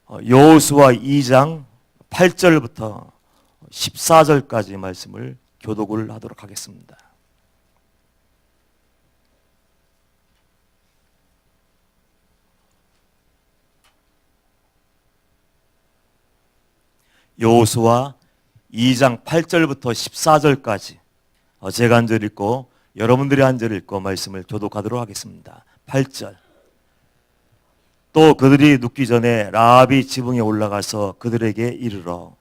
여호수아 2장 8절부터 14절까지 말씀을 교독을 하도록 하겠습니다. 여호수아 2장 8절부터 14절까지 제가 한 절 읽고 여러분들이 한 절 읽고 말씀을 교독하도록 하겠습니다. 8절. 또 그들이 눕기 전에 라합이 지붕에 올라가서 그들에게 이르러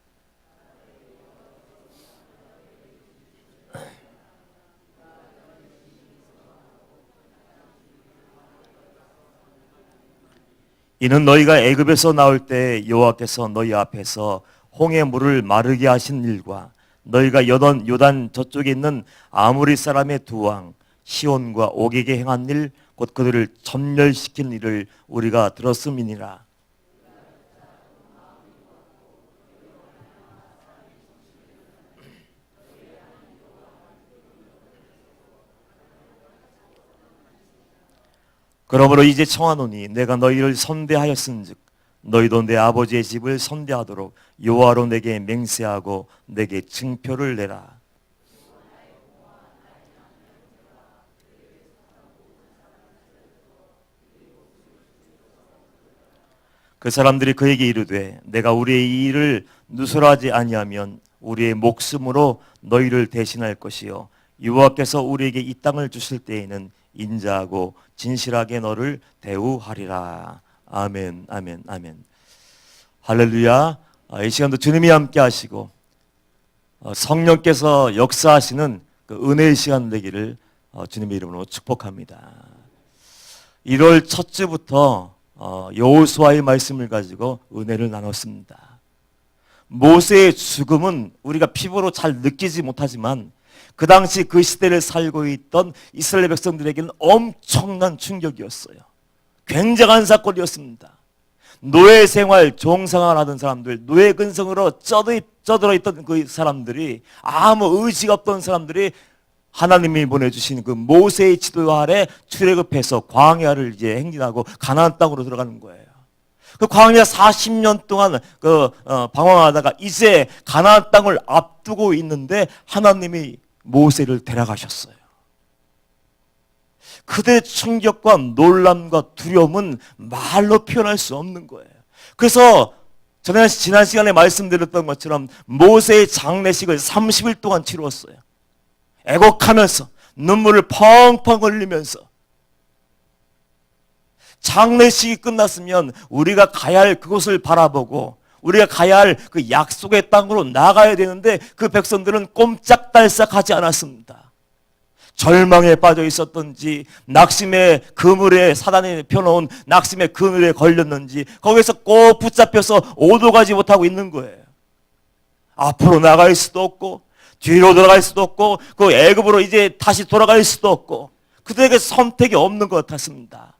이는 너희가 애굽에서 나올 때 여호와께서 너희 앞에서 홍해 물을 마르게 하신 일과 너희가 요단 저쪽에 있는 아모리 사람의 두 왕 시온과 옥에게 행한 일 곧 그들을 전멸시킨 일을 우리가 들었음이니라. 그러므로 이제 청하노니 내가 너희를 선대하였은즉 너희도 내 아버지의 집을 선대하도록 여호와로 내게 맹세하고 내게 증표를 내라. 그 사람들이 그에게 이르되 내가 우리의 이 일을 누설하지 아니하면 우리의 목숨으로 너희를 대신할 것이요 여호와께서 우리에게 이 땅을 주실 때에는 인자하고 진실하게 너를 대우하리라. 아멘, 아멘, 아멘. 할렐루야. 이 시간도 주님이 함께 하시고 성령께서 역사하시는 그 은혜의 시간 되기를 주님의 이름으로 축복합니다. 1월 첫 주부터 여호수아의 말씀을 가지고 은혜를 나눴습니다. 모세의 죽음은 우리가 피부로 잘 느끼지 못하지만 그 당시 그 시대를 살고 있던 이스라엘 백성들에게는 엄청난 충격이었어요. 굉장한 사건이었습니다. 노예 생활, 종생활 하던 사람들, 노예 근성으로 쩌들어 있던 그 사람들이, 아무 의지가 없던 사람들이 하나님이 보내주신 그 모세의 지도 아래 출애굽해서 광야를 이제 행진하고 가나안 땅으로 들어가는 거예요. 그 광야 40년 동안 방황하다가 이제 가나안 땅을 앞두고 있는데 하나님이 모세를 데려가셨어요. 그들의 충격과 놀람과 두려움은 말로 표현할 수 없는 거예요. 그래서 지난 시간에 말씀드렸던 것처럼 모세의 장례식을 30일 동안 치루었어요. 애곡하면서 눈물을 펑펑 흘리면서. 장례식이 끝났으면 우리가 가야 할 그곳을 바라보고 우리가 가야 할 그 약속의 땅으로 나가야 되는데 그 백성들은 꼼짝달싹하지 않았습니다. 절망에 빠져 있었던지 낙심의 그물에 사단이 펴놓은 낙심의 그물에 걸렸는지 거기서 꼭 붙잡혀서 오도 가지 못하고 있는 거예요. 앞으로 나갈 수도 없고 뒤로 돌아갈 수도 없고 그 애굽으로 이제 다시 돌아갈 수도 없고 그들에게 선택이 없는 것 같았습니다.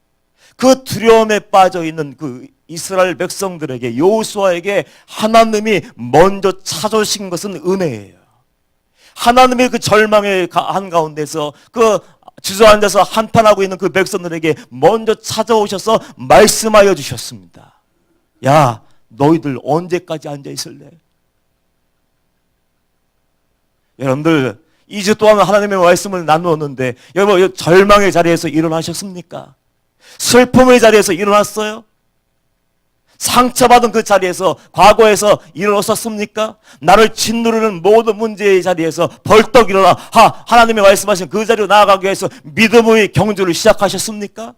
그 두려움에 빠져 있는 그 이스라엘 백성들에게 여호수아에게 하나님이 먼저 찾아오신 것은 은혜예요. 하나님의 그 절망의 한가운데서 그 주저앉아서 한탄하고 있는 그 백성들에게 먼저 찾아오셔서 말씀하여 주셨습니다. 야, 너희들 언제까지 앉아 있을래? 여러분들 2주 동안 하나님의 말씀을 나누었는데 여러분 절망의 자리에서 일어나셨습니까? 슬픔의 자리에서 일어났어요? 상처받은 그 자리에서 과거에서 일어섰습니까? 나를 짓누르는 모든 문제의 자리에서 벌떡 일어나 하나님의 말씀하신 그 자리로 나아가기 위해서 믿음의 경주를 시작하셨습니까?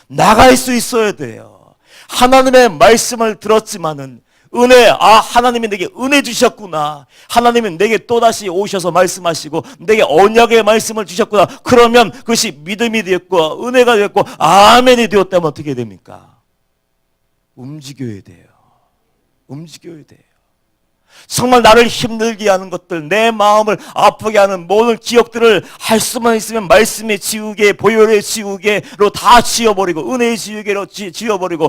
나갈 수 있어야 돼요. 하나님의 말씀을 들었지만은 하나님이 내게 은혜 주셨구나. 하나님이 내게 또다시 오셔서 말씀하시고 내게 언약의 말씀을 주셨구나. 그러면 그것이 믿음이 되었고 은혜가 되었고 아멘이 되었다면 어떻게 됩니까? 움직여야 돼요. 움직여야 돼요. 정말 나를 힘들게 하는 것들, 내 마음을 아프게 하는 모든 기억들을 할 수만 있으면 말씀의 지우개, 보혈의 지우개로 다 지워버리고 은혜의 지우개로 지워버리고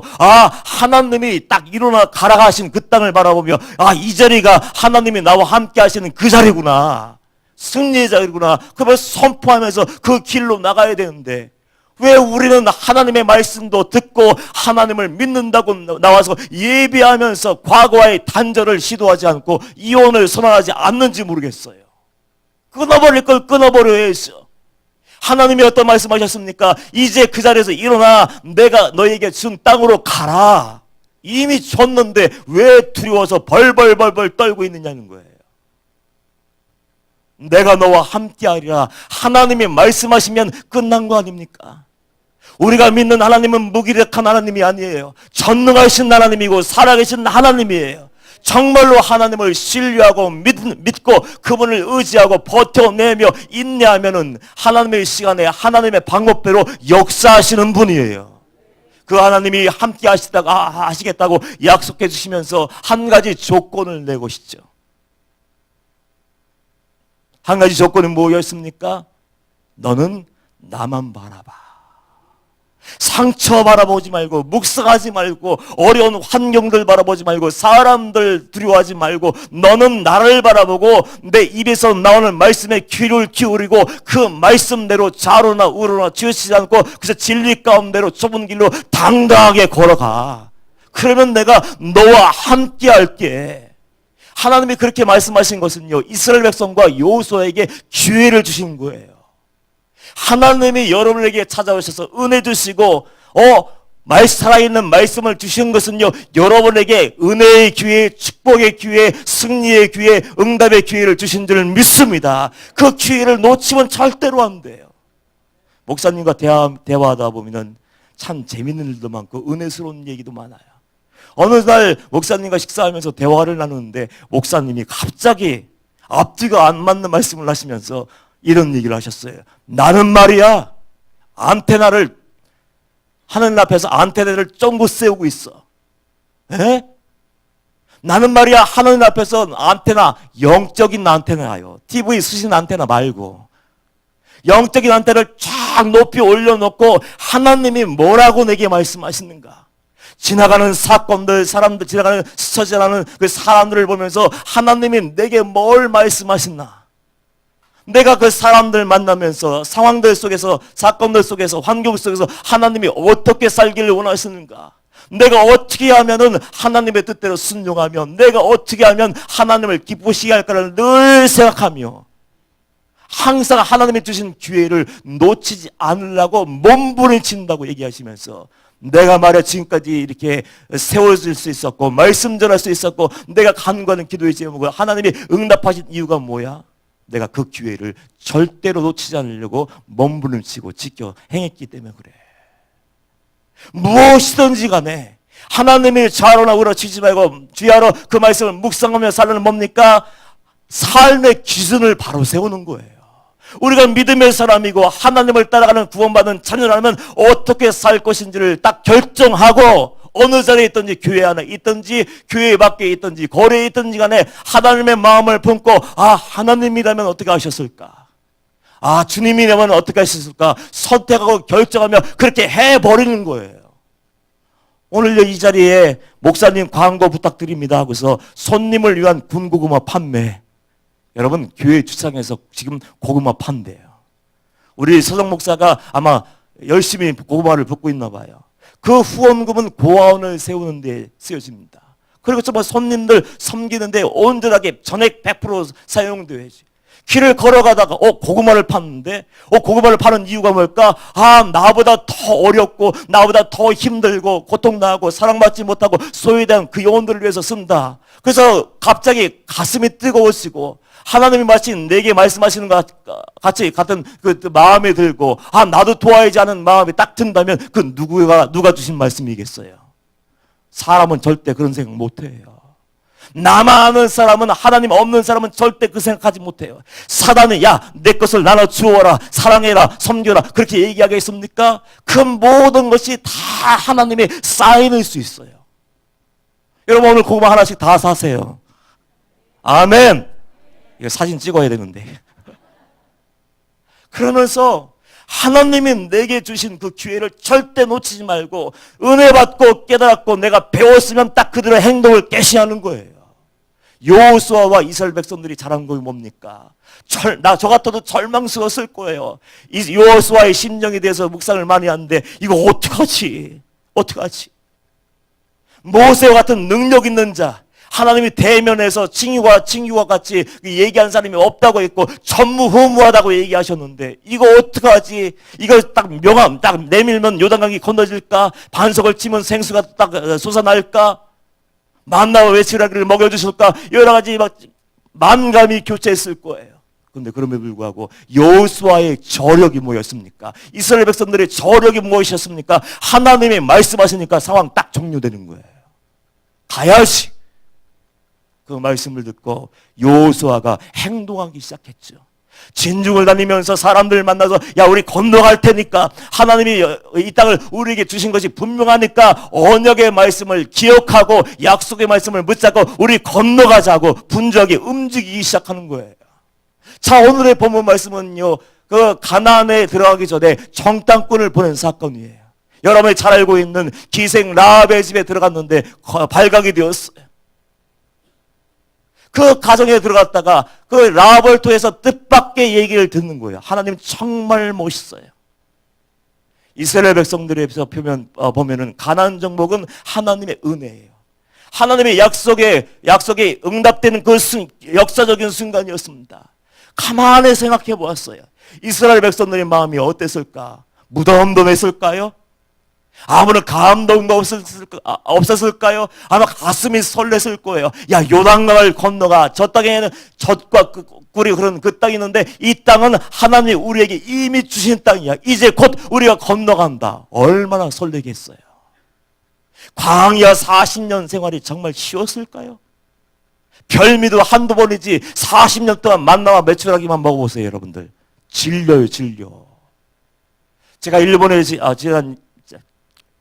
하나님이 딱 일어나 가라가신 그 땅을 바라보며 이 자리가 하나님이 나와 함께 하시는 그 자리구나. 승리의 자리구나. 그걸 선포하면서 그 길로 나가야 되는데 왜 우리는 하나님의 말씀도 듣고 하나님을 믿는다고 나와서 예배하면서 과거와의 단절을 시도하지 않고 이혼을 선언하지 않는지 모르겠어요. 끊어버릴 걸 끊어버려야죠. 하나님이 어떤 말씀하셨습니까? 이제 그 자리에서 일어나 내가 너에게 준 땅으로 가라. 이미 줬는데 왜 두려워서 벌벌벌벌 떨고 있느냐는 거예요. 내가 너와 함께하리라. 하나님이 말씀하시면 끝난 거 아닙니까? 우리가 믿는 하나님은 무기력한 하나님이 아니에요. 전능하신 하나님이고 살아계신 하나님이에요. 정말로 하나님을 신뢰하고 믿고 그분을 의지하고 버텨내며 인내하면은 하나님의 시간에 하나님의 방법대로 역사하시는 분이에요. 그 하나님이 함께 하시겠다고 약속해 주시면서 한 가지 조건을 내고시죠. 한 가지 조건이 뭐였습니까? 너는 나만 바라봐. 상처 바라보지 말고, 묵상하지 말고, 어려운 환경들 바라보지 말고, 사람들 두려워하지 말고, 너는 나를 바라보고 내 입에서 나오는 말씀에 귀를 기울이고 그 말씀대로 좌로나 우로나 치우치지 않고 그래서 진리 가운데로 좁은 길로 당당하게 걸어가. 그러면 내가 너와 함께 할게. 하나님이 그렇게 말씀하신 것은요, 이스라엘 백성과 여호수아에게 기회를 주신 거예요. 하나님이 여러분에게 찾아오셔서 은혜 주시고 살아있는 말씀을 주신 것은요, 여러분에게 은혜의 기회, 축복의 기회, 승리의 기회, 응답의 기회를 주신 줄 믿습니다. 그 기회를 놓치면 절대로 안 돼요. 목사님과 대화하다 보면 참 재밌는 일도 많고 은혜스러운 얘기도 많아요. 어느 날 목사님과 식사하면서 대화를 나누는데 목사님이 갑자기 앞뒤가 안 맞는 말씀을 하시면서 이런 얘기를 하셨어요. 나는 말이야, 하늘 앞에서 안테나를 쫑긋 세우고 있어. 에? 나는 말이야, 하늘 앞에서 안테나, 영적인 안테나요. TV 수신 안테나 말고. 영적인 안테나를 쫙 높이 올려놓고 하나님이 뭐라고 내게 말씀하시는가? 지나가는 사건들, 사람들, 스쳐 지나가는 그 사람들을 보면서 하나님이 내게 뭘 말씀하시나? 내가 그 사람들 만나면서 상황들 속에서, 사건들 속에서, 환경 속에서 하나님이 어떻게 살기를 원하시는가? 내가 어떻게 하면은 하나님의 뜻대로 순종하며 내가 어떻게 하면 하나님을 기쁘시게 할까를 늘 생각하며 항상 하나님이 주신 기회를 놓치지 않으려고 몸부림친다고 얘기하시면서 내가 말이야 지금까지 이렇게 세워질 수 있었고 말씀 전할 수 있었고 내가 간구하는 기도의 제목을 하나님이 응답하신 이유가 뭐야? 내가 그 기회를 절대로 놓치지 않으려고 몸부림치고 지켜 행했기 때문에 그래. 무엇이든지 간에 하나님의 좌로나 우로 치지 말고 주야로 그 말씀을 묵상하며 살려는 뭡니까? 삶의 기준을 바로 세우는 거예요. 우리가 믿음의 사람이고 하나님을 따라가는 구원받은 자녀라면 어떻게 살 것인지를 딱 결정하고 어느 자리에 있든지 교회 안에 있든지 교회 밖에 있든지 거리에 있든지 간에 하나님의 마음을 품고 하나님이라면 어떻게 하셨을까? 주님이라면 어떻게 하셨을까? 선택하고 결정하며 그렇게 해버리는 거예요. 오늘 이 자리에 목사님 광고 부탁드립니다 하고서 손님을 위한 군고구마 판매. 여러분 교회 주차장에서 지금 고구마 판대요. 우리 서정 목사가 아마 열심히 고구마를 붓고 있나 봐요. 그 후원금은 고아원을 세우는 데 쓰여집니다. 그리고 정말 손님들 섬기는데 온전하게 전액 100% 사용돼야지. 길을 걸어가다가 고구마를 팠는데 고구마를 파는 이유가 뭘까? 나보다 더 어렵고 나보다 더 힘들고 고통나고 사랑받지 못하고 소외된 그 영혼들을 위해서 쓴다. 그래서 갑자기 가슴이 뜨거워지고 하나님이 마치 내게 말씀하시는 것 같이 같은 그 마음이 들고 나도 도와야지 하는 마음이 딱 든다면 그 누가 주신 말씀이겠어요? 사람은 절대 그런 생각 못해요. 나만 아는 사람은 하나님 없는 사람은 절대 그 생각하지 못해요. 사단이 내 것을 나눠 주어라, 사랑해라, 섬겨라 그렇게 얘기하겠습니까? 그 모든 것이 다 하나님의 사인일 수 있어요. 여러분 오늘 고구마 하나씩 다 사세요. 아멘. 이거 사진 찍어야 되는데. 그러면서 하나님이 내게 주신 그 기회를 절대 놓치지 말고 은혜 받고 깨달았고 내가 배웠으면 딱 그대로 행동을 개시하는 거예요. 여호수아와 이스라엘 백성들이 잘한 거 뭡니까? 저 같아도 절망스러웠을 거예요. 이 여호수아의 심정에 대해서 묵상을 많이 하는데 이거 어떡하지? 어떡하지? 모세와 같은 능력 있는 자, 하나님이 대면해서 징유와 같이 얘기한 사람이 없다고 했고 전무후무하다고 얘기하셨는데 이거 어떡하지? 이거 딱 명함 딱 내밀면 요단강이 건너질까? 반석을 치면 생수가 딱 솟아날까? 만나와 외치라기를 먹여주실까? 여러 가지 막 만감이 교체했을 거예요. 그런데 그럼에도 불구하고 여호수아의 저력이 뭐였습니까? 이스라엘 백성들의 저력이 무엇이었습니까? 하나님이 말씀하시니까 상황 딱 종료되는 거예요. 가야지. 그 말씀을 듣고 여호수아가 행동하기 시작했죠. 진중을 다니면서 사람들 만나서 야 우리 건너갈 테니까 하나님이 이 땅을 우리에게 주신 것이 분명하니까 언약의 말씀을 기억하고 약속의 말씀을 붙잡고 우리 건너가자고 분주하게 움직이기 시작하는 거예요. 자, 오늘의 본문 말씀은요, 그 가나안에 들어가기 전에 정탐꾼을 보낸 사건이에요. 여러분이 잘 알고 있는 기생 라합의 집에 들어갔는데 발각이 되었어요. 그 가정에 들어갔다가 그 라합을 통해서 뜻밖의 얘기를 듣는 거예요. 하나님 정말 멋있어요. 이스라엘 백성들에서 보면은 가나안 정복은 하나님의 은혜예요. 하나님의 약속에 응답되는 그 역사적인 순간이었습니다. 가만히 생각해 보았어요. 이스라엘 백성들의 마음이 어땠을까? 무덤덤했을까요? 아무런 감동도 없었을까요? 아마 가슴이 설렜을 거예요. 야, 요단강을 건너가. 저 땅에는 젖과 꿀이 흐르는 그 땅이 있는데 이 땅은 하나님이 우리에게 이미 주신 땅이야. 이제 곧 우리가 건너간다. 얼마나 설레겠어요. 광야 40년 생활이 정말 쉬웠을까요? 별미도 한두 번이지 40년 동안 만나와 메추라기만 먹어보세요, 여러분들. 질려요, 질려. 제가 일본에 지난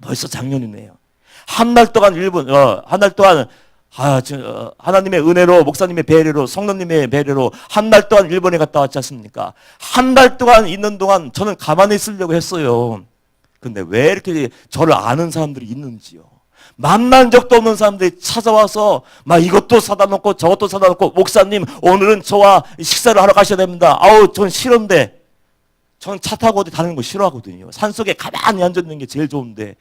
벌써 작년이네요. 한 달 동안 하나님의 은혜로, 목사님의 배려로, 성도님의 배려로 한 달 동안 일본에 갔다 왔지 않습니까? 한 달 동안 있는 동안 저는 가만히 있으려고 했어요. 근데 왜 이렇게 저를 아는 사람들이 있는지요. 만난 적도 없는 사람들이 찾아와서 막 이것도 사다 놓고 저것도 사다 놓고 목사님 오늘은 저와 식사를 하러 가셔야 됩니다. 아우 전 싫은데 전 차 타고 어디 다니는 거 싫어하거든요. 산속에 가만히 앉아있는 게 제일 좋은데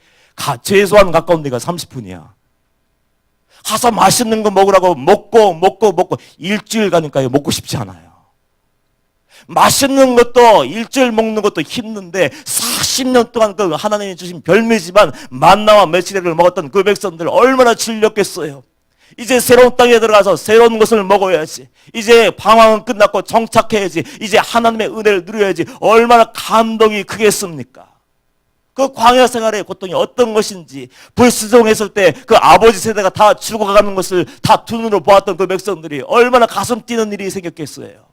최소한 가까운 데가 30분이야. 가서 맛있는 거 먹으라고 먹고 일주일 가니까요 먹고 싶지 않아요. 맛있는 것도 일주일 먹는 것도 힘든데 40년 동안 그 하나님이 주신 별미지만 만나와 메추리알을 먹었던 그 백성들 얼마나 질렸겠어요. 이제 새로운 땅에 들어가서 새로운 것을 먹어야지. 이제 방황은 끝났고 정착해야지. 이제 하나님의 은혜를 누려야지. 얼마나 감동이 크겠습니까? 그 광야 생활의 고통이 어떤 것인지 불수종했을 때 그 아버지 세대가 다 죽어가는 것을 다 두 눈으로 보았던 그 백성들이 얼마나 가슴 뛰는 일이 생겼겠어요.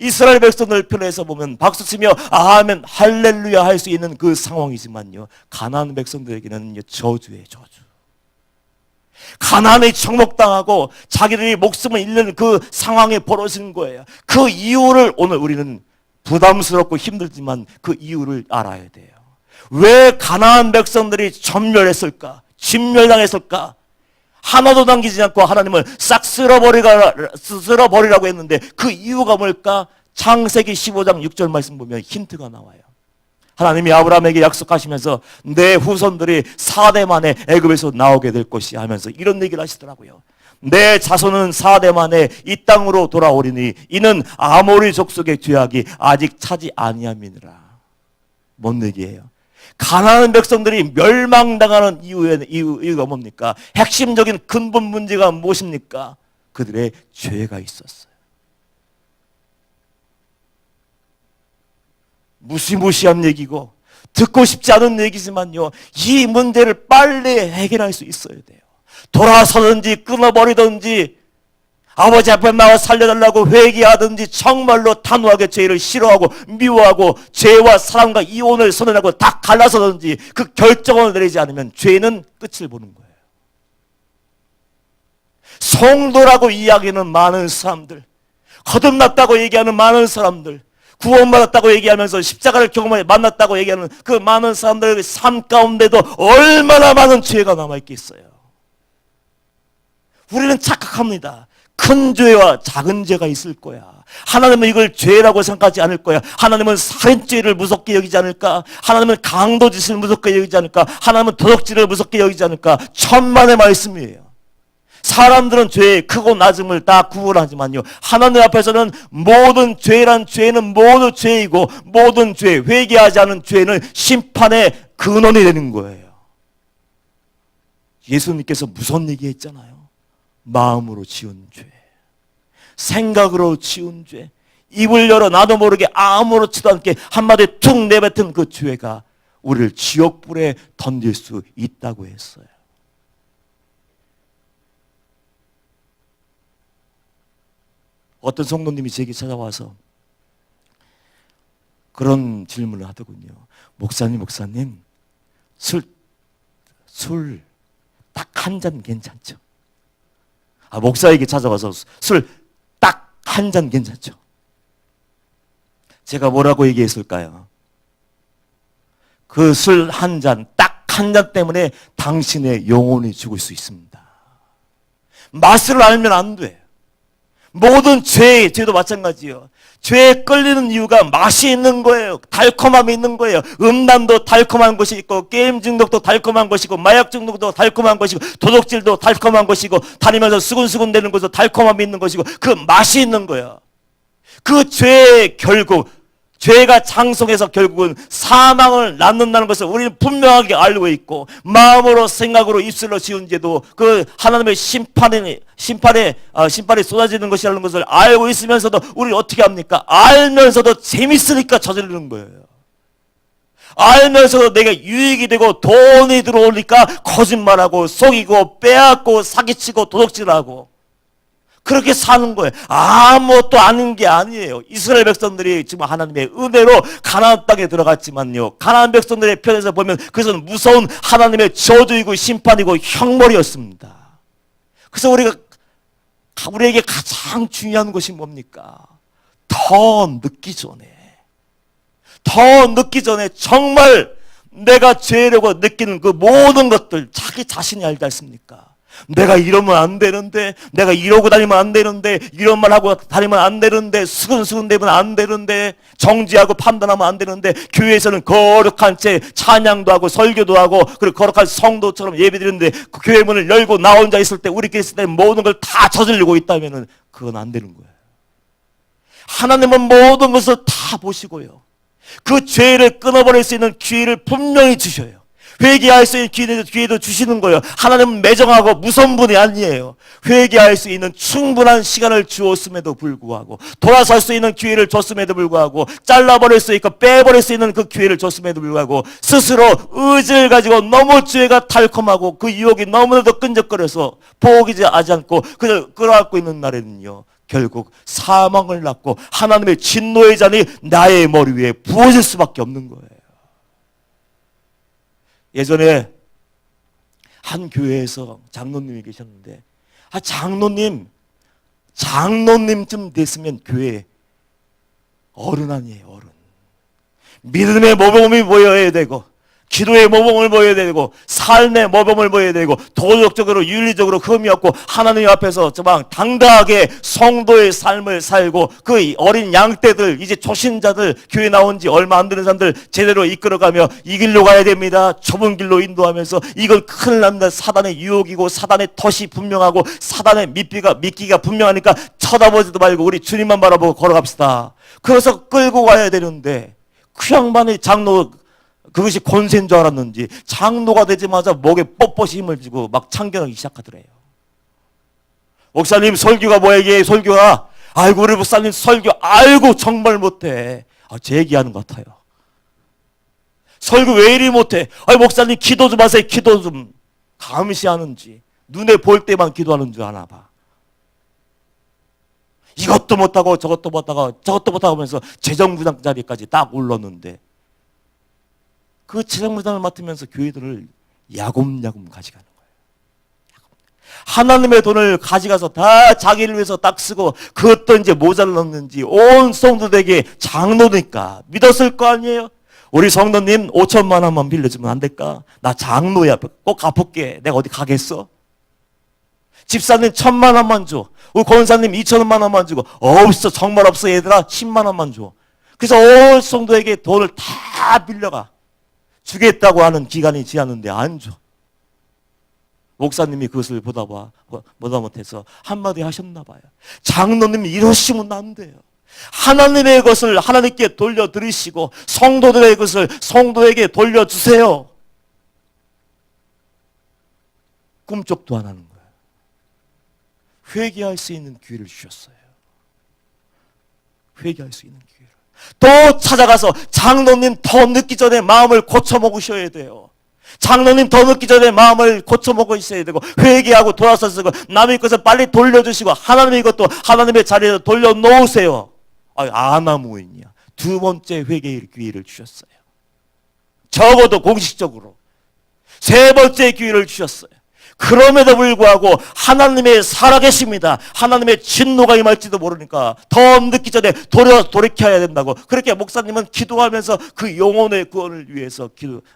이스라엘 백성들 편에서 보면 박수치며 아멘 할렐루야 할 수 있는 그 상황이지만요 가나안 백성들에게는 저주예요. 저주. 가나안에 정복당하고 자기들이 목숨을 잃는 그 상황에 벌어진 거예요. 그 이유를 오늘 우리는 부담스럽고 힘들지만 그 이유를 알아야 돼요. 왜 가나안 백성들이 전멸했을까? 진멸당했을까? 하나도 남기지 않고 하나님을 싹 쓸어버리라고 했는데 그 이유가 뭘까? 창세기 15장 6절 말씀 보면 힌트가 나와요. 하나님이 아브라함에게 약속하시면서 내 후손들이 4대 만에 애굽에서 나오게 될 것이야 하면서 이런 얘기를 하시더라고요. 내 자손은 4대 만에 이 땅으로 돌아오리니 이는 아모리 족속의 죄악이 아직 차지 아니함이니라. 뭔 얘기예요? 가나안 백성들이 멸망당하는 이유가 뭡니까? 핵심적인 근본 문제가 무엇입니까? 그들의 죄가 있었어요. 무시무시한 얘기고 듣고 싶지 않은 얘기지만요 이 문제를 빨리 해결할 수 있어야 돼요. 돌아서든지 끊어버리든지 아버지 앞에 나와 살려달라고 회개하든지 정말로 단호하게 죄를 싫어하고 미워하고 죄와 사랑과 이혼을 선언하고 다 갈라서든지 그 결정을 내리지 않으면 죄는 끝을 보는 거예요. 성도라고 이야기하는 많은 사람들, 거듭났다고 얘기하는 많은 사람들, 구원받았다고 얘기하면서 십자가를 경험해 만났다고 얘기하는 그 많은 사람들의 삶 가운데도 얼마나 많은 죄가 남아있겠어요. 우리는 착각합니다. 큰 죄와 작은 죄가 있을 거야. 하나님은 이걸 죄라고 생각하지 않을 거야. 하나님은 살인죄를 무섭게 여기지 않을까? 하나님은 강도짓을 무섭게 여기지 않을까? 하나님은 도둑질을 무섭게 여기지 않을까? 천만의 말씀이에요. 사람들은 죄의 크고 낮음을 다 구분하지만요, 하나님 앞에서는 모든 죄란 죄는 모두 죄이고, 모든 죄, 회개하지 않은 죄는 심판의 근원이 되는 거예요. 예수님께서 무슨 얘기 했잖아요. 마음으로 지은 죄, 생각으로 지은 죄, 입을 열어 나도 모르게 아무렇지도 않게 한마디 툭 내뱉은 그 죄가 우리를 지옥불에 던질 수 있다고 했어요. 어떤 성도님이 제게 찾아와서 그런 질문을 하더군요. 목사님, 술 딱 한 잔 괜찮죠? 목사에게 찾아와서 술 딱 한 잔 괜찮죠? 제가 뭐라고 얘기했을까요? 그 술 한 잔, 딱 한 잔 때문에 당신의 영혼이 죽을 수 있습니다. 맛을 알면 안 돼. 모든 죄도 마찬가지예요. 죄에 끌리는 이유가 맛이 있는 거예요. 달콤함이 있는 거예요. 음란도 달콤한 것이 있고, 게임 중독도 달콤한 것이고, 마약 중독도 달콤한 것이고, 도둑질도 달콤한 것이고, 다니면서 수근수근 되는 것도 달콤함이 있는 것이고, 그 맛이 있는 거예요. 그 죄의 결국, 죄가 장성해서 결국은 사망을 낳는다는 것을 우리는 분명하게 알고 있고, 마음으로 생각으로 입술로 지은 죄도 그 하나님의 심판에 쏟아지는 것이라는 것을 알고 있으면서도 우리는 어떻게 합니까? 알면서도 재밌으니까 저지르는 거예요. 알면서도 내가 유익이 되고 돈이 들어오니까 거짓말하고 속이고 빼앗고 사기치고 도둑질하고 그렇게 사는 거예요. 아무것도 아닌 게 아니에요. 이스라엘 백성들이 지금 하나님의 은혜로 가나안 땅에 들어갔지만요, 가나안 백성들의 편에서 보면 그것은 무서운 하나님의 저주이고 심판이고 형벌이었습니다. 그래서 우리에게 가장 중요한 것이 뭡니까? 더 늦기 전에 정말 내가 죄라고 느끼는 그 모든 것들 자기 자신이 알지 않습니까? 내가 이러면 안 되는데, 내가 이러고 다니면 안 되는데, 이런 말 하고 다니면 안 되는데, 수근수근 되면 안 되는데, 정지하고 판단하면 안 되는데, 교회에서는 거룩한 채 찬양도 하고 설교도 하고 그리고 거룩한 성도처럼 예배드리는데, 그 교회 문을 열고 나 혼자 있을 때, 우리끼리 있을 때 모든 걸 다 저지르고 있다면 그건 안 되는 거예요. 하나님은 모든 것을 다 보시고요, 그 죄를 끊어버릴 수 있는 기회를 분명히 주셔요. 회개할 수 있는 기회도 주시는 거예요. 하나님은 매정하고 무서운 분이 아니에요. 회개할 수 있는 충분한 시간을 주었음에도 불구하고, 돌아설 수 있는 기회를 줬음에도 불구하고, 잘라버릴 수 있고 빼버릴 수 있는 그 기회를 줬음에도 불구하고, 스스로 의지를 가지고 너무 죄가 달콤하고 그 유혹이 너무나도 끈적거려서 포기하지 않고 그저 끌어안고 있는 날에는요, 결국 사망을 낳고 하나님의 진노의 잔이 나의 머리 위에 부어질 수밖에 없는 거예요. 예전에 한 교회에서 장로님이 계셨는데, 장로님쯤 됐으면 교회 어른 아니에요, 어른. 믿음의 모범이 보여야 되고, 기도의 모범을 보여야 되고, 삶의 모범을 보여야 되고, 도덕적으로 윤리적으로 흠이 없고, 하나님 앞에서 정말 당당하게 성도의 삶을 살고, 그 어린 양떼들, 이제 초신자들, 교회 나온 지 얼마 안 되는 사람들 제대로 이끌어가며 이 길로 가야 됩니다, 좁은 길로 인도하면서, 이건 큰일 납니다, 사단의 유혹이고 사단의 덫이 분명하고 사단의 미끼가 분명하니까 쳐다보지도 말고 우리 주님만 바라보고 걸어갑시다. 그래서 끌고 가야 되는데, 그 양반의 장로, 그것이 권세인 줄 알았는지 장로가 되자마자 목에 뻣뻣이 힘을 주고 막 참견하기 시작하더래요. 목사님 설교가 뭐예요? 설교가, 아이고 우리 목사님 설교 아이고 정말 못해. 제 얘기하는 것 같아요. 설교 왜 이리 못해? 목사님 기도 좀 하세요. 기도 좀. 감시하는지 눈에 볼 때만 기도하는 줄 아나 봐. 이것도 못하고 저것도 못하고 하면서 재정부장 자리까지 딱 올랐는데, 그 재정부장을 맡으면서 교회들을 야곱야곱 가져가는 거예요. 하나님의 돈을 가져가서 다 자기를 위해서 딱 쓰고, 그것도 이제 모자랐는지 온 성도들에게 장로니까 믿었을 거 아니에요. 우리 성도님 5천만 원만 빌려주면 안 될까? 나 장로야, 꼭 갚을게. 내가 어디 가겠어? 집사님 1,000만 원만 줘. 우리 권사님 2,000만 원만 주고 없어 정말 없어 얘들아 10만 원만 줘. 그래서 온 성도에게 돈을 다 빌려가. 주겠다고 하는 기간이 지났는데 안 줘. 목사님이 그것을 보다 못해서 한마디 하셨나 봐요. 장로님이 이러시면 안 돼요. 하나님의 것을 하나님께 돌려드리시고 성도들의 것을 성도에게 돌려주세요. 꿈쩍도 안 하는 거예요. 회개할 수 있는 기회를 주셨어요. 회개할 수 있는 기회를. 또 찾아가서 장로님 더 늦기 전에 마음을 고쳐먹으셔야 돼요. 장로님 더 늦기 전에 마음을 고쳐먹으셔야 되고 회개하고 돌아서서 남의 것을 빨리 돌려주시고 하나님의 것도 하나님의 자리에 돌려놓으세요. 아나무인이야. 두 번째 회개의 기회를 주셨어요. 적어도 공식적으로. 세 번째 기회를 주셨어요. 그럼에도 불구하고 하나님의 살아계십니다. 하나님의 진노가 임할지도 모르니까 더 늦기 전에 돌이켜야 된다고. 그렇게 목사님은 기도하면서 그 영혼의 구원을 위해서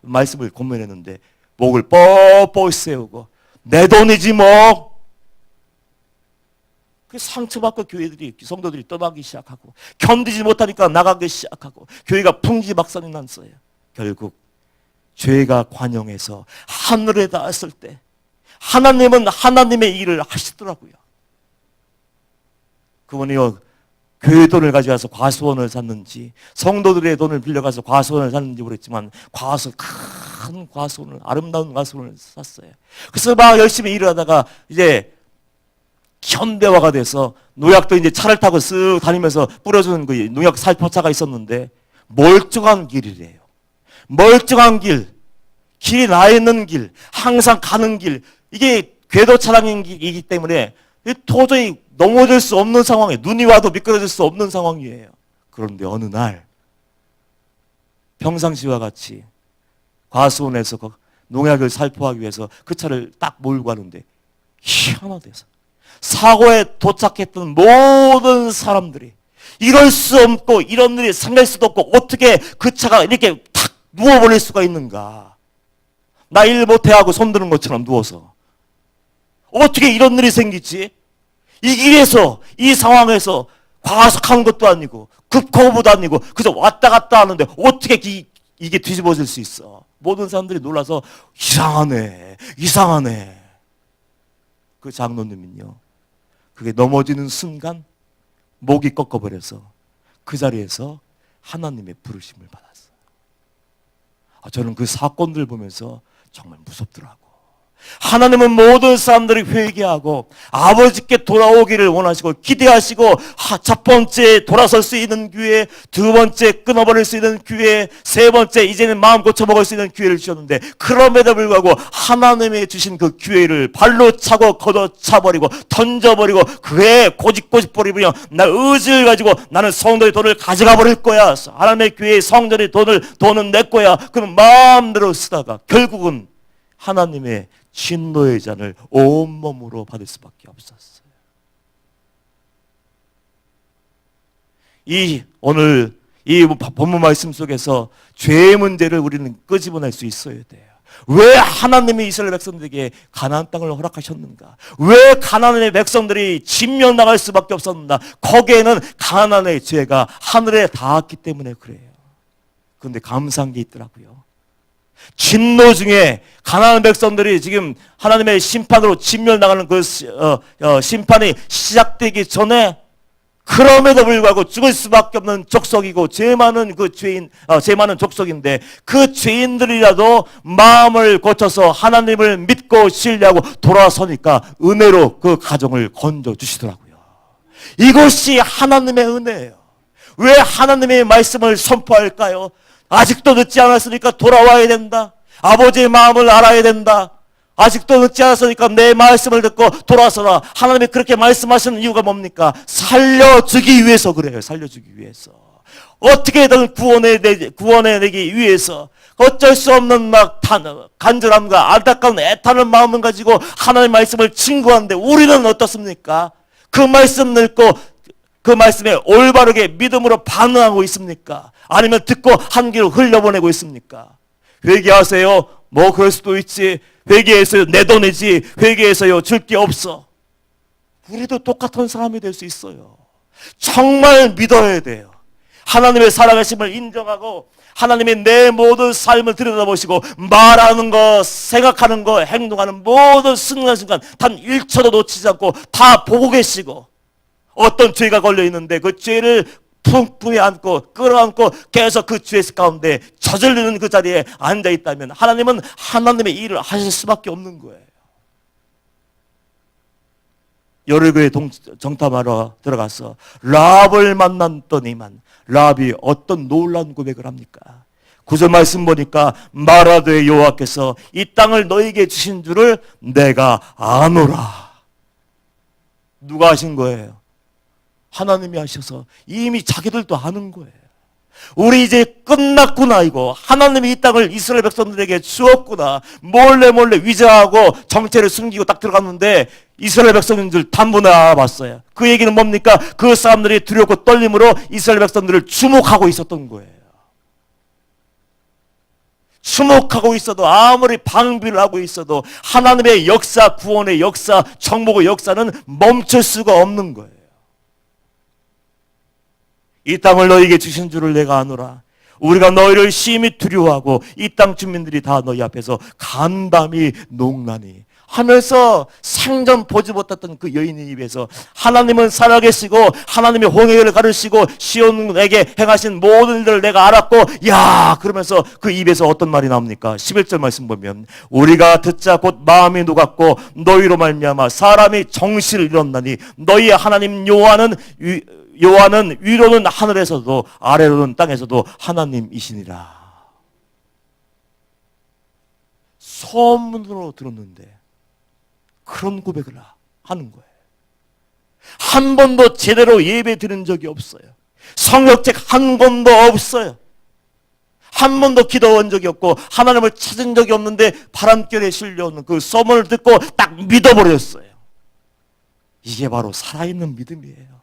말씀을 고면했는데 목을 뻣뻣 세우고 내 돈이지 뭐. 그 상처받고 교회들이 성도들이 떠나기 시작하고 견디지 못하니까 나가기 시작하고 교회가 풍지박산이 났어요. 결국 죄가 관영해서 하늘에 닿았을 때 하나님은 하나님의 일을 하시더라고요. 그분이요 교회 돈을 가져가서 과수원을 샀는지 성도들의 돈을 빌려가서 과수원을 샀는지 모르겠지만 큰 과수원을 아름다운 과수원을 샀어요. 그래서 막 열심히 일을 하다가 이제 현대화가 돼서 농약도 이제 차를 타고 쓱 다니면서 뿌려주는 그 농약 살포차가 있었는데 멀쩡한 길이래요. 멀쩡한 길이 나 있는 길, 항상 가는 길. 이게 궤도 차량이기 때문에 도저히 넘어질 수 없는 상황에 눈이 와도 미끄러질 수 없는 상황이에요. 그런데 어느 날 평상시와 같이 과수원에서 농약을 살포하기 위해서 그 차를 딱 몰고 가는데 희한하대서 사고에 도착했던 모든 사람들이 이럴 수 없고 이런 일이 생길 수도 없고 어떻게 그 차가 이렇게 탁 누워버릴 수가 있는가. 나 일 못해 하고 손드는 것처럼 누워서 어떻게 이런 일이 생기지? 이 길에서 이 상황에서 과속한 것도 아니고 급거부도 아니고 그저 왔다 갔다 하는데 어떻게 이게 뒤집어질 수 있어? 모든 사람들이 놀라서 이상하네. 그 장로님은요. 그게 넘어지는 순간 목이 꺾어버려서 그 자리에서 하나님의 부르심을 받았어요. 저는 그 사건들 보면서 정말 무섭더라고. 하나님은 모든 사람들이 회개하고 아버지께 돌아오기를 원하시고 기대하시고 첫 번째 돌아설 수 있는 기회, 두 번째 끊어버릴 수 있는 기회, 세 번째 이제는 마음 고쳐먹을 수 있는 기회를 주셨는데 그럼에도 불구하고 하나님이 주신 그 기회를 발로 차고 걷어차버리고 던져버리고 그에 고집버리며 나 의지를 가지고 나는 성도의 돈을 가져가 버릴 거야. 하나님의 교회의 성전의 돈은 내 거야. 그럼 마음대로 쓰다가 결국은 하나님의 진노의 잔을 온몸으로 받을 수밖에 없었어요. 오늘 이 본문 말씀 속에서 죄의 문제를 우리는 끄집어낼 수 있어야 돼요. 왜 하나님이 이스라엘 백성들에게 가나안 땅을 허락하셨는가? 왜 가나안의 백성들이 진멸당할 수밖에 없었는가? 거기에는 가나안의 죄가 하늘에 닿았기 때문에 그래요. 그런데 감사한 게 있더라고요. 진노 중에 가나안 백성들이 지금 하나님의 심판으로 진멸당하는 그 심판이 시작되기 전에 그럼에도 불구하고 죽을 수밖에 없는 족속이고 죄 많은 족속인데 그 죄인들이라도 마음을 고쳐서 하나님을 믿고 신뢰하고 돌아서니까 은혜로 그 가정을 건져 주시더라고요. 이것이 하나님의 은혜예요. 왜 하나님의 말씀을 선포할까요? 아직도 늦지 않았으니까 돌아와야 된다. 아버지의 마음을 알아야 된다. 아직도 늦지 않았으니까 내 말씀을 듣고 돌아서라. 하나님이 그렇게 말씀하시는 이유가 뭡니까? 살려주기 위해서 그래요. 살려주기 위해서. 어떻게든 구원해내기 위해서 어쩔 수 없는 간절함과 안타까운 애타는 마음을 가지고 하나님의 말씀을 증거하는데 우리는 어떻습니까? 그 말씀 읽고 그 말씀에 올바르게 믿음으로 반응하고 있습니까? 아니면 듣고 한 귀로 흘려보내고 있습니까? 회개하세요. 뭐 그럴 수도 있지. 회개해서요. 내 돈이지. 회개해서요. 줄 게 없어. 우리도 똑같은 사람이 될 수 있어요. 정말 믿어야 돼요. 하나님의 살아계심을 인정하고 하나님이 내 모든 삶을 들여다보시고 말하는 거, 생각하는 거, 행동하는 모든 순간순간 단 1초도 놓치지 않고 다 보고 계시고, 어떤 죄가 걸려 있는데 그 죄를 품에 안고 끌어안고 계속 그 죄 가운데 저지르는 그 자리에 앉아 있다면 하나님은 하나님의 일을 하실 수밖에 없는 거예요. 여리고에 정탐하러 들어가서 랍을 만났더니만 랍이 어떤 놀라운 고백을 합니까? 9절 말씀 보니까 말하되 여호와께서 이 땅을 너에게 주신 줄을 내가 아노라. 누가 하신 거예요? 하나님이 하셔서 이미 자기들도 아는 거예요. 우리 이제 끝났구나, 이거. 하나님이 이 땅을 이스라엘 백성들에게 주었구나. 몰래 위장하고 정체를 숨기고 딱 들어갔는데 이스라엘 백성들 단번에 알아봤어요. 그 얘기는 뭡니까? 그 사람들이 두렵고 떨림으로 이스라엘 백성들을 주목하고 있었던 거예요. 주목하고 있어도, 아무리 방비를 하고 있어도 하나님의 역사, 구원의 역사, 정복의 역사는 멈출 수가 없는 거예요. 이 땅을 너희에게 주신 줄을 내가 아노라. 우리가 너희를 심히 두려워하고 이 땅 주민들이 다 너희 앞에서 간담이 농나니 하면서 생전 보지 못했던 그 여인의 입에서 하나님은 살아계시고 하나님의 홍해를 가르시고 시온에게 행하신 모든 일들을 내가 알았고, 야, 그러면서 그 입에서 어떤 말이 나옵니까? 11절 말씀 보면 우리가 듣자 곧 마음이 녹았고 너희로 말미암아 사람이 정신을 잃었나니 너희의 하나님 여호와는 위로는 하늘에서도 아래로는 땅에서도 하나님이시니라. 소문으로 들었는데 그런 고백을 하는 거예요. 한 번도 제대로 예배 드린 적이 없어요. 성역책 한 권도 없어요. 한 번도 기도한 적이 없고 하나님을 찾은 적이 없는데 바람결에 실려오는 그 소문을 듣고 딱 믿어버렸어요. 이게 바로 살아있는 믿음이에요.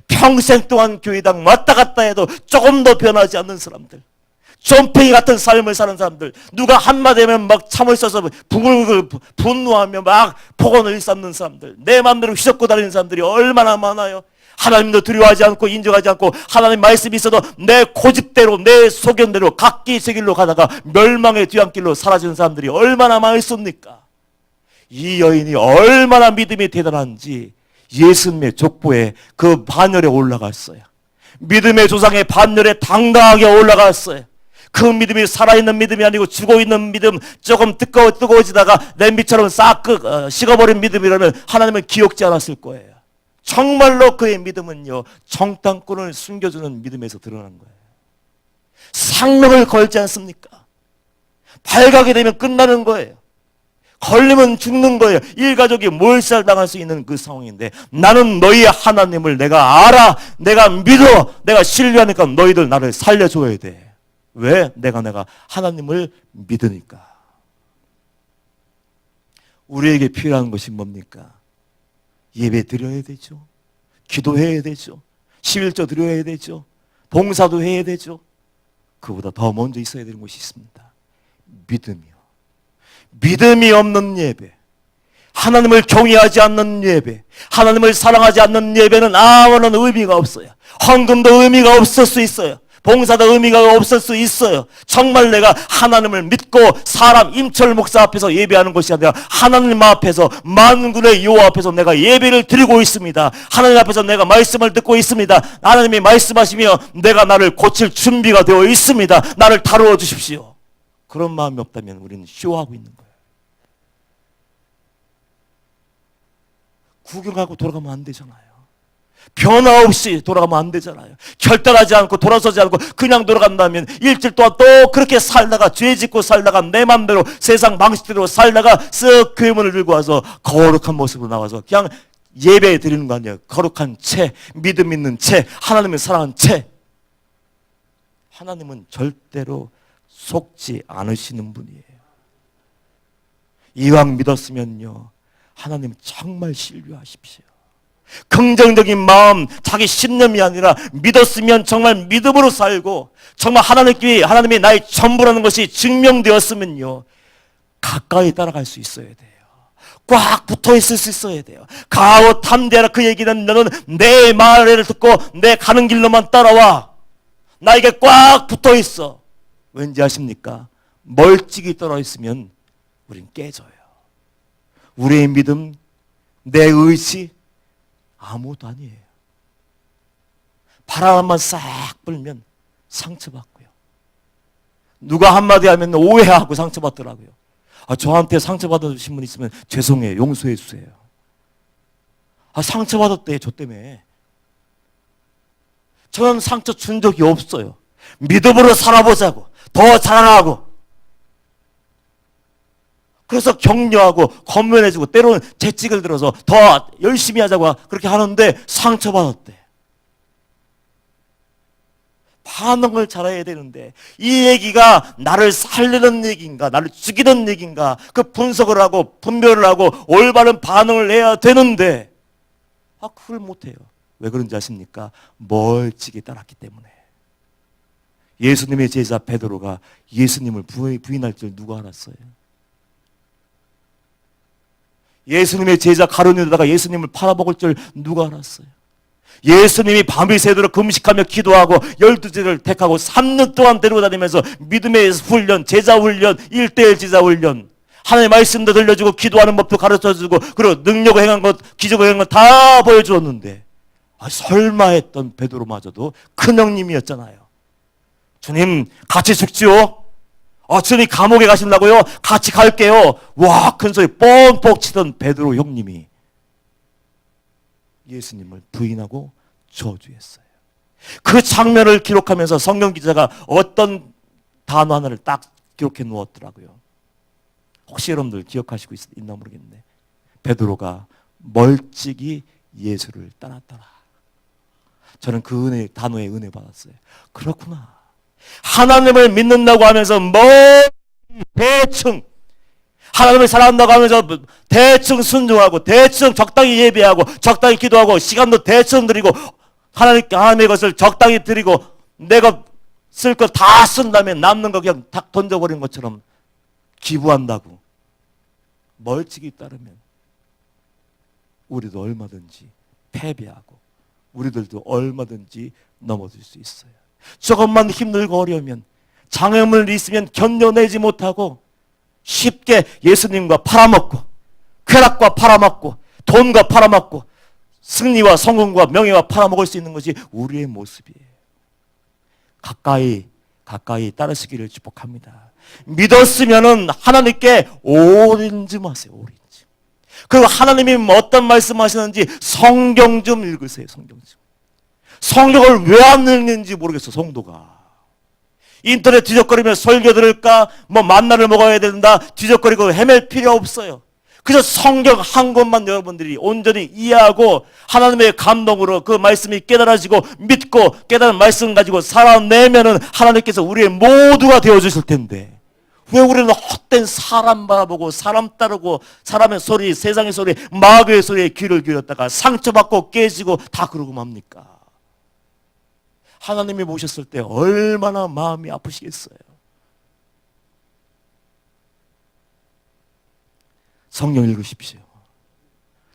평생 동안 교회당 왔다 갔다 해도 조금 더 변하지 않는 사람들, 좀팽이 같은 삶을 사는 사람들, 누가 한마디 하면 막 참을 써서 부글부글 분노하며 막 폭언을 일삼는 사람들, 내 마음대로 휘젓고 다니는 사람들이 얼마나 많아요. 하나님도 두려워하지 않고 인정하지 않고 하나님 말씀이 있어도 내 고집대로 내 소견대로 각기 제 길로 가다가 멸망의 뒤안길로 사라지는 사람들이 얼마나 많습니까? 이 여인이 얼마나 믿음이 대단한지 예수님의 족보에 그 반열에 올라갔어요. 믿음의 조상의 반열에 당당하게 올라갔어요. 그 믿음이 살아있는 믿음이 아니고 죽어있는 믿음, 조금 뜨거워지다가 냄비처럼 싹 식어버린 믿음이라면 하나님은 기억지 않았을 거예요. 정말로 그의 믿음은요, 정탐꾼을 숨겨주는 믿음에서 드러난 거예요. 상명을 걸지 않습니까? 발각이 되면 끝나는 거예요. 걸리면 죽는 거예요. 일가족이 몰살당할 수 있는 그 상황인데 나는 너희 하나님을 내가 알아, 내가 믿어, 내가 신뢰하니까 너희들 나를 살려줘야 돼. 왜? 내가 하나님을 믿으니까. 우리에게 필요한 것이 뭡니까? 예배 드려야 되죠. 기도해야 되죠. 11조 드려야 되죠. 봉사도 해야 되죠. 그보다 더 먼저 있어야 되는 것이 있습니다. 믿음이요. 믿음이 없는 예배, 하나님을 경외하지 않는 예배, 하나님을 사랑하지 않는 예배는 아무런 의미가 없어요. 헌금도 의미가 없을 수 있어요. 봉사도 의미가 없을 수 있어요. 정말 내가 하나님을 믿고 사람 임철 목사 앞에서 예배하는 것이 아니라 하나님 앞에서, 만군의 여호와 앞에서 내가 예배를 드리고 있습니다. 하나님 앞에서 내가 말씀을 듣고 있습니다. 하나님이 말씀하시며 내가 나를 고칠 준비가 되어 있습니다. 나를 다루어 주십시오. 그런 마음이 없다면 우리는 쇼하고 있는 거예요. 구경하고 돌아가면 안 되잖아요. 변화 없이 돌아가면 안 되잖아요. 결단하지 않고 돌아서지 않고 그냥 돌아간다면 일주일 동안 또 그렇게 살다가 죄 짓고 살다가 내 맘대로 세상 방식대로 살다가 쓱 교회문을 들고 와서 거룩한 모습으로 나와서 그냥 예배 드리는 거 아니에요. 거룩한 채, 믿음 있는 채, 하나님을 사랑한 채. 하나님은 절대로 속지 않으시는 분이에요. 이왕 믿었으면요, 하나님 정말 신뢰하십시오. 긍정적인 마음, 자기 신념이 아니라 믿었으면 정말 믿음으로 살고 정말 하나님이 나의 전부라는 것이 증명되었으면요, 가까이 따라갈 수 있어야 돼요. 꽉 붙어 있을 수 있어야 돼요. 가오 탐대하라 그 얘기는 너는 내 말을 듣고 내 가는 길로만 따라와. 나에게 꽉 붙어 있어. 왠지 아십니까? 멀찍이 떨어 있으면 우린 깨져요. 우리의 믿음, 내 의지 아무것도 아니에요. 바람만 싹 불면 상처받고요. 누가 한마디 하면 오해하고 상처받더라고요. 저한테 상처받으신 분 있으면 죄송해요. 용서해 주세요. 상처받았대, 저 때문에. 저는 상처 준 적이 없어요. 믿음으로 살아보자고, 더 자라나고. 그래서 격려하고 건면해주고 때로는 재찍을 들어서 더 열심히 하자고 그렇게 하는데 상처받았대. 반응을 잘해야 되는데 이 얘기가 나를 살리는 얘기인가 나를 죽이는 얘기인가 그 분석을 하고 분별을 하고 올바른 반응을 해야 되는데 그걸 못해요. 왜 그런지 아십니까? 멀찍이 따랐기 때문에. 예수님의 제자 베드로가 예수님을 부인할 줄 누가 알았어요? 예수님의 제자 가룟유다가 예수님을 팔아먹을 줄 누가 알았어요? 예수님이 밤이 새도록 금식하며 기도하고 12제를 택하고 3년 동안 데리고 다니면서 믿음의 훈련, 제자 훈련, 1:1 제자 훈련, 하나님의 말씀도 들려주고 기도하는 법도 가르쳐주고 그리고 능력을 행한 것, 기적을 행한 것 다 보여주었는데 설마 했던 베드로마저도 큰형님이었잖아요. 주님 같이 죽지요? 주님 감옥에 가신다고요? 같이 갈게요. 와, 큰 소리 뻥뻥 치던 베드로 형님이 예수님을 부인하고 저주했어요. 그 장면을 기록하면서 성경 기자가 어떤 단어 하나를 딱 기록해 놓았더라고요. 혹시 여러분들 기억하시고 있나 모르겠네. 베드로가 멀찍이 예수를 따랐더라. 저는 그 단어에 은혜 받았어요. 그렇구나. 하나님을 믿는다고 하면서 대충 하나님을 사랑한다고 하면서 대충 순종하고 대충 적당히 예배하고 적당히 기도하고 시간도 대충 드리고 하나님의 것을 적당히 드리고 내가 쓸 거 다 쓴 다음에 남는 거 그냥 탁 던져버린 것처럼 기부한다고 멀찍이 따르면 우리도 얼마든지 패배하고 우리들도 얼마든지 넘어질 수 있어요. 조금만 힘들고 어려우면 장애물이 있으면 견뎌내지 못하고 쉽게 예수님과 팔아먹고 쾌락과 팔아먹고 돈과 팔아먹고 승리와 성공과 명예와 팔아먹을 수 있는 것이 우리의 모습이에요. 가까이 따르시기를 축복합니다. 믿었으면은 하나님께 오른쯤하세요. 오른쯤. 그리고 하나님이 어떤 말씀하시는지 성경 좀 읽으세요. 성경 좀. 성경을 왜 안 읽는지 모르겠어. 성도가. 인터넷 뒤적거리며 설교 들을까? 만나를 먹어야 된다. 뒤적거리고 헤맬 필요 없어요. 그저 성경 한 권만 여러분들이 온전히 이해하고 하나님의 감동으로 그 말씀이 깨달아지고 믿고 깨달은 말씀 가지고 살아내면은 하나님께서 우리의 모두가 되어주실 텐데 왜 우리는 헛된 사람 바라보고 사람 따르고 사람의 소리, 세상의 소리, 마귀의 소리에 귀를 기울였다가 상처받고 깨지고 다 그러고 맙니까? 하나님이 보셨을 때 얼마나 마음이 아프시겠어요. 성경 읽으십시오.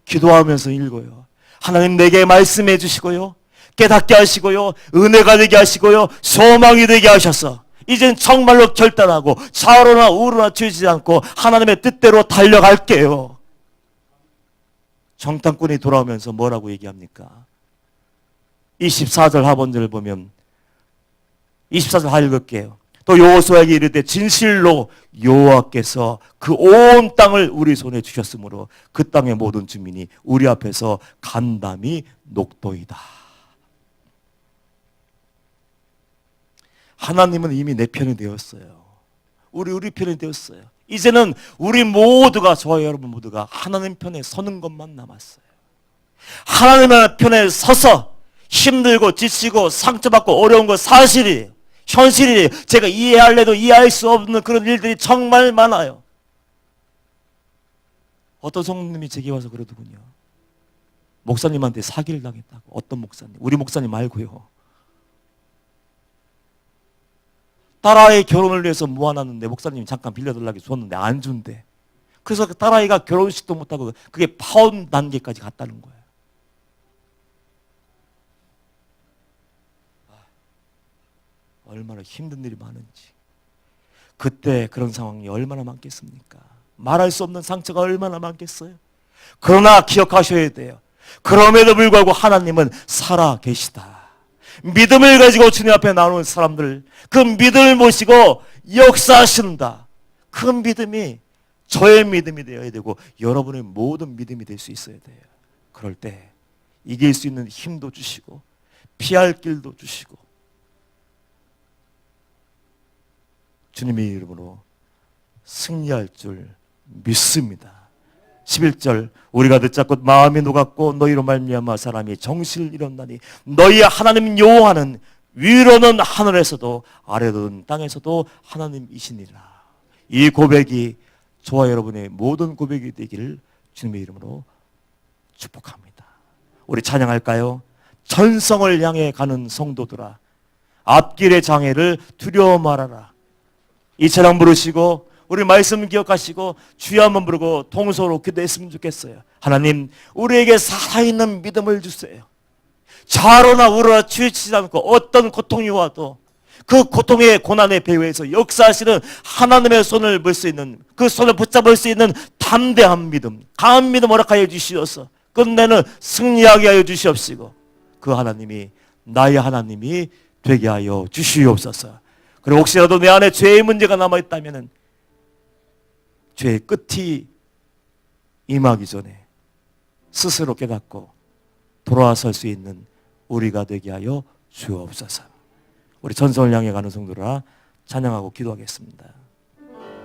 기도하면서 읽어요. 하나님 내게 말씀해 주시고요. 깨닫게 하시고요. 은혜가 되게 하시고요. 소망이 되게 하셔서 이젠 정말로 결단하고 좌우로나 우로나 튀지 않고 하나님의 뜻대로 달려갈게요. 정탐꾼이 돌아오면서 뭐라고 얘기합니까? 24절 하반절을 보면 24절 다 읽을게요. 또 여호수아에게 이르되 진실로 여호와께서 그 온 땅을 우리 손에 주셨으므로 그 땅의 모든 주민이 우리 앞에서 간담이 녹도이다. 하나님은 이미 내 편이 되었어요. 우리 편이 되었어요. 이제는 우리 모두가 저와 여러분 모두가 하나님 편에 서는 것만 남았어요. 하나님의 편에 서서 힘들고 지치고 상처받고 어려운 거 사실이에요. 현실이에요. 제가 이해할래도 이해할 수 없는 그런 일들이 정말 많아요. 어떤 성도님이 제게 와서 그러더군요. 목사님한테 사기를 당했다고. 어떤 목사님? 우리 목사님 말고요. 딸아이 결혼을 위해서 모아놨는데 목사님이 잠깐 빌려달라고 줬는데 안 준대. 그래서 그 딸아이가 결혼식도 못하고 그게 파혼 단계까지 갔다는 거예요. 얼마나 힘든 일이 많은지. 그때 그런 상황이 얼마나 많겠습니까? 말할 수 없는 상처가 얼마나 많겠어요? 그러나 기억하셔야 돼요. 그럼에도 불구하고 하나님은 살아 계시다. 믿음을 가지고 주님 앞에 나오는 사람들, 그 믿음을 모시고 역사하신다. 그 믿음이 저의 믿음이 되어야 되고 여러분의 모든 믿음이 될 수 있어야 돼요. 그럴 때 이길 수 있는 힘도 주시고 피할 길도 주시고 주님의 이름으로 승리할 줄 믿습니다. 11절 우리가 듣자 곧 마음이 녹았고 너희로 말미암아 사람이 정신을 잃었나니 너희 하나님 여호와는 위로는 하늘에서도 아래로는 땅에서도 하나님이시니라. 이 고백이 저와 여러분의 모든 고백이 되기를 주님의 이름으로 축복합니다. 우리 찬양할까요? 천성을 향해 가는 성도들아 앞길의 장애를 두려워 말아라. 이 찬양 부르시고 우리 말씀 기억하시고 주여 한번 부르고 통성으로 기도했으면 좋겠어요. 하나님 우리에게 살아있는 믿음을 주세요. 좌로나 우로나 치우치지 않고 어떤 고통이 와도 그 고통의 고난의 배후에서 역사하시는 하나님의 손을 볼 수 있는 그 손을 붙잡을 수 있는 담대한 믿음, 강한 믿음 허락하여 주시어서 끝내는 승리하게 하여 주시옵시고 그 하나님이 나의 하나님이 되게 하여 주시옵소서. 그리고 혹시라도 내 안에 죄의 문제가 남아있다면 죄의 끝이 임하기 전에 스스로 깨닫고 돌아설 수 있는 우리가 되게 하여 주옵소서. 우리 전선을 향해 가는 성도라 찬양하고 기도하겠습니다.